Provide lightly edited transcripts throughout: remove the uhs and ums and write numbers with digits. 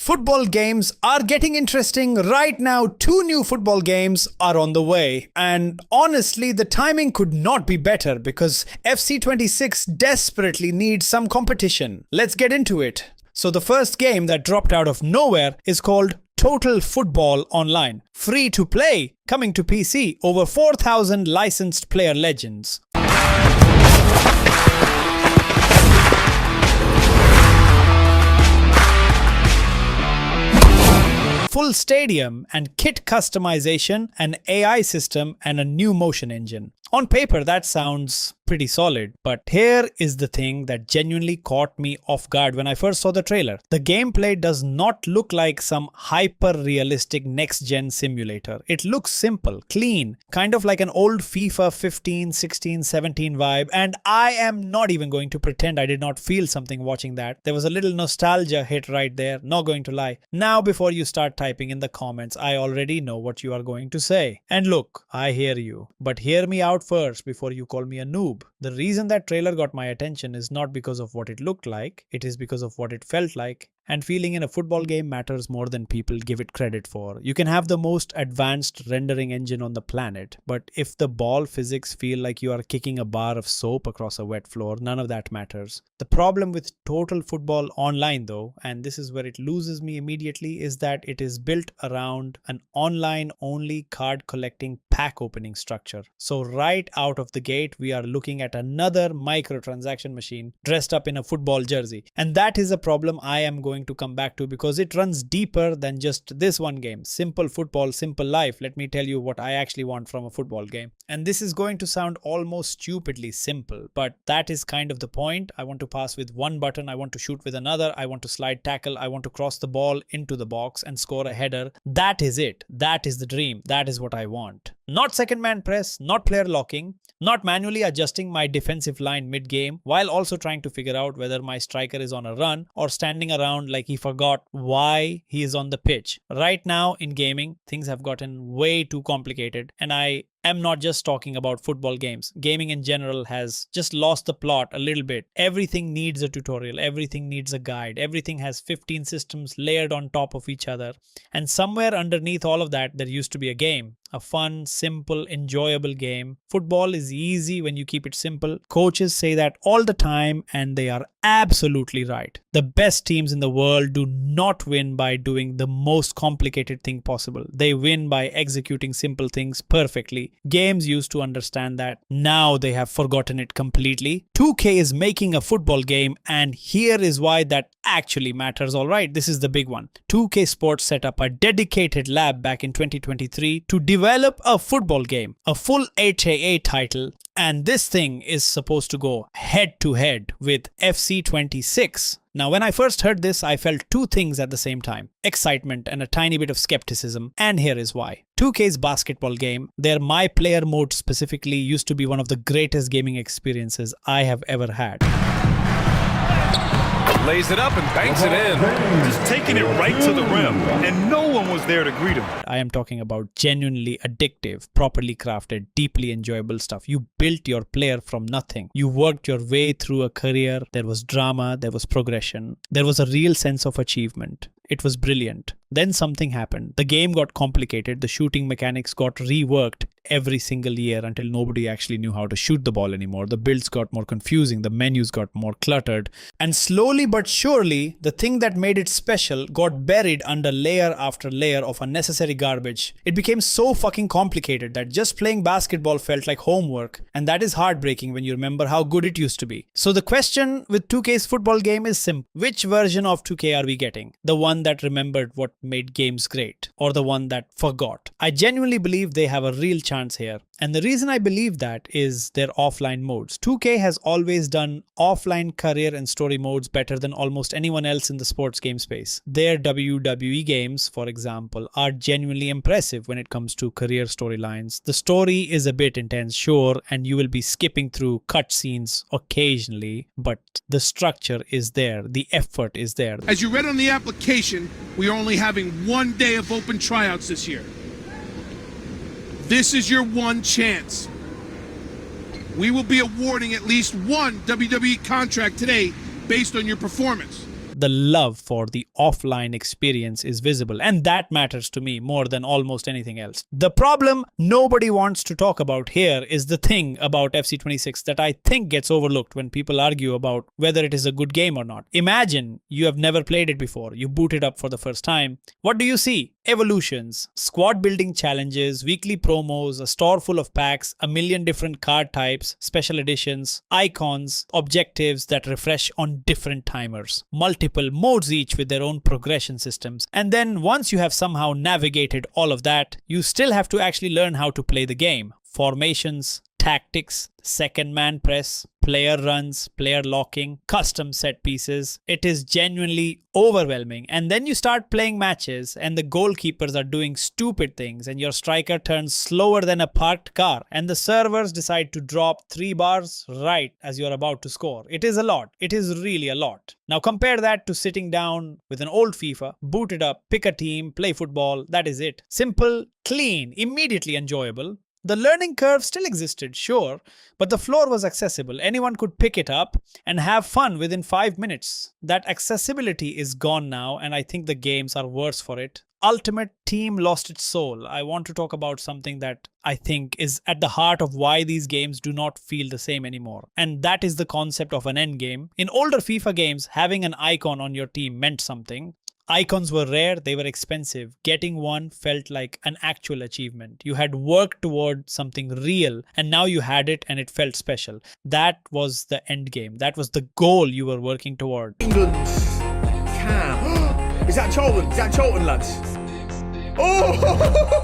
Football games are getting interesting right now. 2 new football games are on the way. And honestly, the timing could not be better because FC26 desperately needs some competition. Let's get into it. So the first game that dropped out of nowhere is called Total Football Online. Free to play, coming to PC, over 4,000 licensed player legends. Full stadium and kit customization, an AI system and a new motion engine. On paper, that sounds pretty solid, but here is the thing that genuinely caught me off guard when I first saw the trailer. The gameplay does not look like some hyper-realistic next-gen simulator. It looks simple, clean, kind of like an old FIFA 15, 16, 17 vibe, and I am not even going to pretend I did not feel something watching that. There was a little nostalgia hit right there, not going to lie. Now, before you start typing in the comments, I already know what you are going to say. And look, I hear you, but hear me out first before you call me a noob. The reason that trailer got my attention is not because of what it looked like, it is because of what it felt like. And feeling in a football game matters more than people give it credit for. You can have the most advanced rendering engine on the planet, but if the ball physics feel like you are kicking a bar of soap across a wet floor, none of that matters. The problem with Total Football Online though, and this is where it loses me immediately, is that it is built around an online-only card collecting pack opening structure. So right out of the gate, we are looking at another microtransaction machine dressed up in a football jersey. And that is a problem I am going to come back to because it runs deeper than just this one game. Simple football, simple life. Let me tell you what I actually want from a football game. And this is going to sound almost stupidly simple, but that is kind of the point. I want to pass with one button, I want to shoot with another, I want to slide tackle, I want to cross the ball into the box and score a header. That is it. That is the dream. That is what I want. Not second man press, not player locking, not manually adjusting my defensive line mid-game while also trying to figure out whether my striker is on a run or standing around like he forgot why he is on the pitch. Right now in gaming, things have gotten way too complicated, and I am not just talking about football games. Gaming in general has just lost the plot a little bit. Everything needs a tutorial, everything needs a guide, everything has 15 systems layered on top of each other. And somewhere underneath all of that, there used to be a game. A fun, simple, enjoyable game. Football is easy when you keep it simple. Coaches say that all the time, and they are absolutely right. The best teams in the world do not win by doing the most complicated thing possible. They win by executing simple things perfectly. Games used to understand that. Now they have forgotten it completely. 2K is making a football game, and here is why that actually matters. Alright, this is the big one. 2K Sports set up a dedicated lab back in 2023 to develop a football game, a full HAA title, and this thing is supposed to go head to head with FC26. Now, when I first heard this, I felt two things at the same time. Excitement and a tiny bit of skepticism. And here is why. 2K's basketball game, their My Player mode specifically, used to be one of the greatest gaming experiences I have ever had. Lays it up and banks it in. Just taking it right to the rim, and no one was there to greet him. I am talking about genuinely addictive, properly crafted, deeply enjoyable stuff. You built your player from nothing. You worked your way through a career. There was drama, there was progression. There was a real sense of achievement. It was brilliant. Then something happened. The game got complicated. The shooting mechanics got reworked every single year until nobody actually knew how to shoot the ball anymore. The builds got more confusing. The menus got more cluttered. And slowly but surely, the thing that made it special got buried under layer after layer of unnecessary garbage. It became so fucking complicated that just playing basketball felt like homework. And that is heartbreaking when you remember how good it used to be. So the question with 2K's football game is simple. Which version of 2K are we getting? The one that remembered what made games great, or the one that forgot? I genuinely believe they have a real chance here. And the reason I believe that is their offline modes. 2K has always done offline career and story modes better than almost anyone else in the sports game space. Their WWE games, for example, are genuinely impressive when it comes to career storylines. The story is a bit intense, sure, and you will be skipping through cutscenes occasionally, but the structure is there, the effort is there. As you read on the application, we are only having 1 day of open tryouts this year. This is your one chance. We will be awarding at least one WWE contract today based on your performance. the love for the offline experience is visible, and that matters to me more than almost anything else. The problem nobody wants to talk about here is the thing about FC26 that I think gets overlooked when people argue about whether it is a good game or not. Imagine you have never played it before. You boot it up for the first time. What do you see? Evolutions, squad building challenges, weekly promos, a store full of packs, a million different card types, special editions, icons, objectives that refresh on different timers, multiple modes each with their own progression systems. And then once you have somehow navigated all of that, you still have to actually learn how to play the game. Formations, tactics, second man press, player runs, player locking, custom set pieces. It is genuinely overwhelming. And then you start playing matches and the goalkeepers are doing stupid things and your striker turns slower than a parked car and the servers decide to drop 3 bars right as you're about to score. It is a lot. It is really a lot. Now compare that to sitting down with an old FIFA, boot it up, pick a team, play football. That is it. Simple, clean, immediately enjoyable. The learning curve still existed, sure, but the floor was accessible. Anyone could pick it up and have fun within 5 minutes. That accessibility is gone now, and I think the games are worse for it. Ultimate Team lost its soul. I want to talk about something that I think is at the heart of why these games do not feel the same anymore. And that is the concept of an end game. In older FIFA games, having an icon on your team meant something. Icons were rare, they were expensive. Getting one felt like an actual achievement. You had worked toward something real and now you had it and it felt special. That was the end game. That was the goal you were working toward. England's cam. Is that Charlton? Is that Charlton, lads? Oh!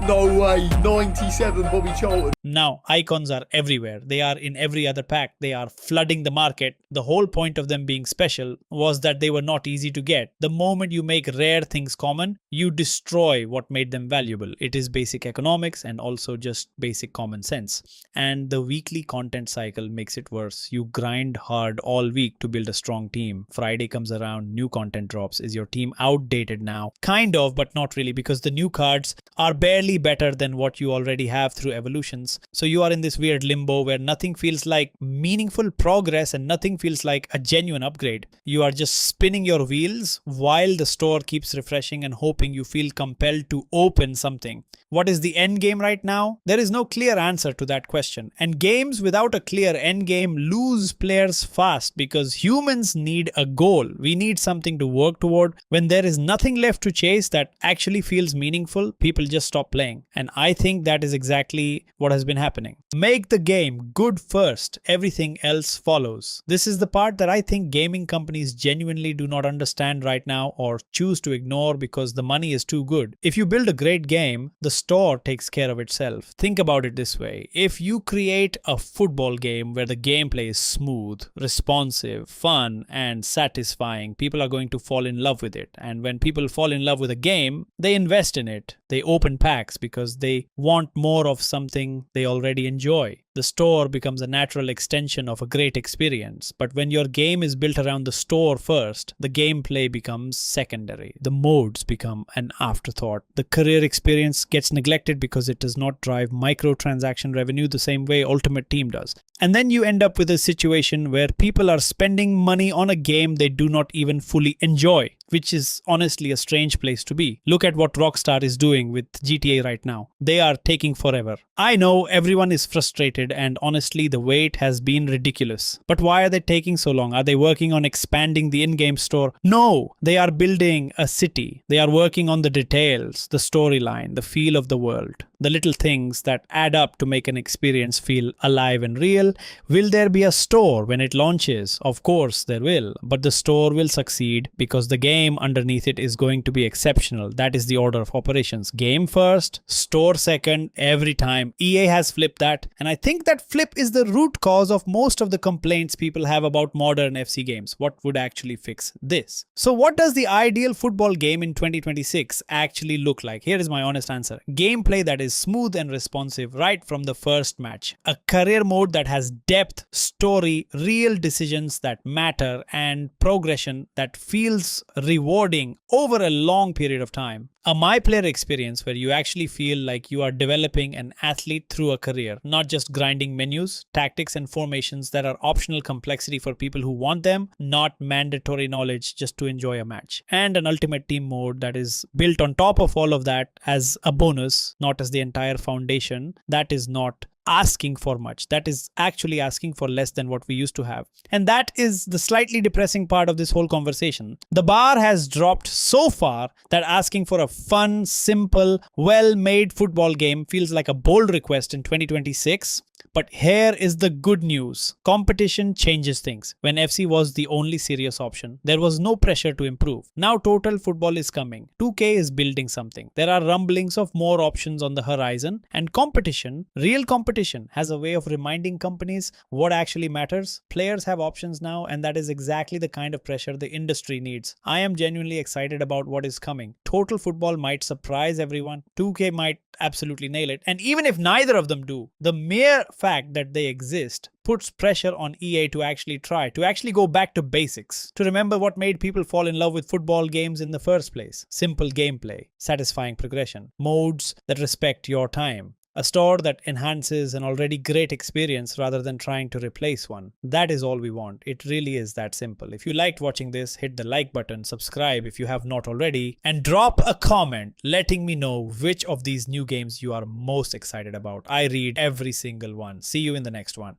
No way. 97 Bobby Charlton. Now, icons are everywhere. They are in every other pack. They are flooding the market. The whole point of them being special was that they were not easy to get. The moment you make rare things common, you destroy what made them valuable. It is basic economics and also just basic common sense. And the weekly content cycle makes it worse. You grind hard all week to build a strong team. Friday comes around, new content drops. Is your team outdated now? Kind of, but not really, because the new cards are barely better than what you already have through evolutions. So you are in this weird limbo where nothing feels like meaningful progress and nothing feels like a genuine upgrade. You are just spinning your wheels while the store keeps refreshing and hoping you feel compelled to open something. What is the end game right now? There is no clear answer to that question. And games without a clear end game lose players fast because humans need a goal. We need something to work toward. When there is nothing left to chase that actually feels meaningful, people just stop playing. And I think that is exactly what has been happening. Make the game good first. Everything else follows. This is the part that I think gaming companies genuinely do not understand right now or choose to ignore because the money is too good. If you build a great game, the store takes care of itself. Think about it this way. If you create a football game where the gameplay is smooth, responsive, fun, and satisfying, people are going to fall in love with it. And when people fall in love with a game, they invest in it. They open packs because they want more of something they already enjoy. The store becomes a natural extension of a great experience. But when your game is built around the store first, the gameplay becomes secondary. The modes become an afterthought. The career experience gets neglected because it does not drive microtransaction revenue the same way Ultimate Team does. And then you end up with a situation where people are spending money on a game they do not even fully enjoy, which is honestly a strange place to be. Look at what Rockstar is doing with GTA right now. They are taking forever. I know everyone is frustrated and honestly the wait has been ridiculous. But why are they taking so long? Are they working on expanding the in-game store? No, they are building a city. They are working on the details, the storyline, the feel of the world, the little things that add up to make an experience feel alive and real. Will there be a store when it launches? Of course there will, but the store will succeed because the game underneath it is going to be exceptional. That is the order of operations. Game first, store second, every time. EA has flipped that, and I think that flip is the root cause of most of the complaints people have about modern FC games. What would actually fix this? So what does the ideal football game in 2026 actually look like? Here is my honest answer. Gameplay that is smooth and responsive right from the first match. A career mode that has depth, story, real decisions that matter, and progression that feels rewarding over a long period of time. A my player experience where you actually feel like you are developing an athlete through a career, not just grinding menus, tactics, and formations that are optional complexity for people who want them, not mandatory knowledge just to enjoy a match. And an ultimate team mode that is built on top of all of that as a bonus, not as the entire foundation. That is not asking for much. That is actually asking for less than what we used to have. And that is the slightly depressing part of this whole conversation. The bar has dropped so far that asking for a fun, simple, well-made football game feels like a bold request in 2026. But here is the good news. Competition changes things. When FC was the only serious option, there was no pressure to improve. Now total football is coming. 2K is building something. There are rumblings of more options on the horizon, and competition, real competition, has a way of reminding companies what actually matters. Players have options now, and that is exactly the kind of pressure the industry needs. I am genuinely excited about what is coming. Total football might surprise everyone. 2K might absolutely nail it. And even if neither of them do, the mere fact that they exist puts pressure on EA to actually try, to actually go back to basics, to remember what made people fall in love with football games in the first place. Simple gameplay, satisfying progression, modes that respect your time. A store that enhances an already great experience rather than trying to replace one. That is all we want. It really is that simple. If you liked watching this, hit the like button, subscribe if you have not already, and drop a comment letting me know which of these new games you are most excited about. I read every single one. See you in the next one.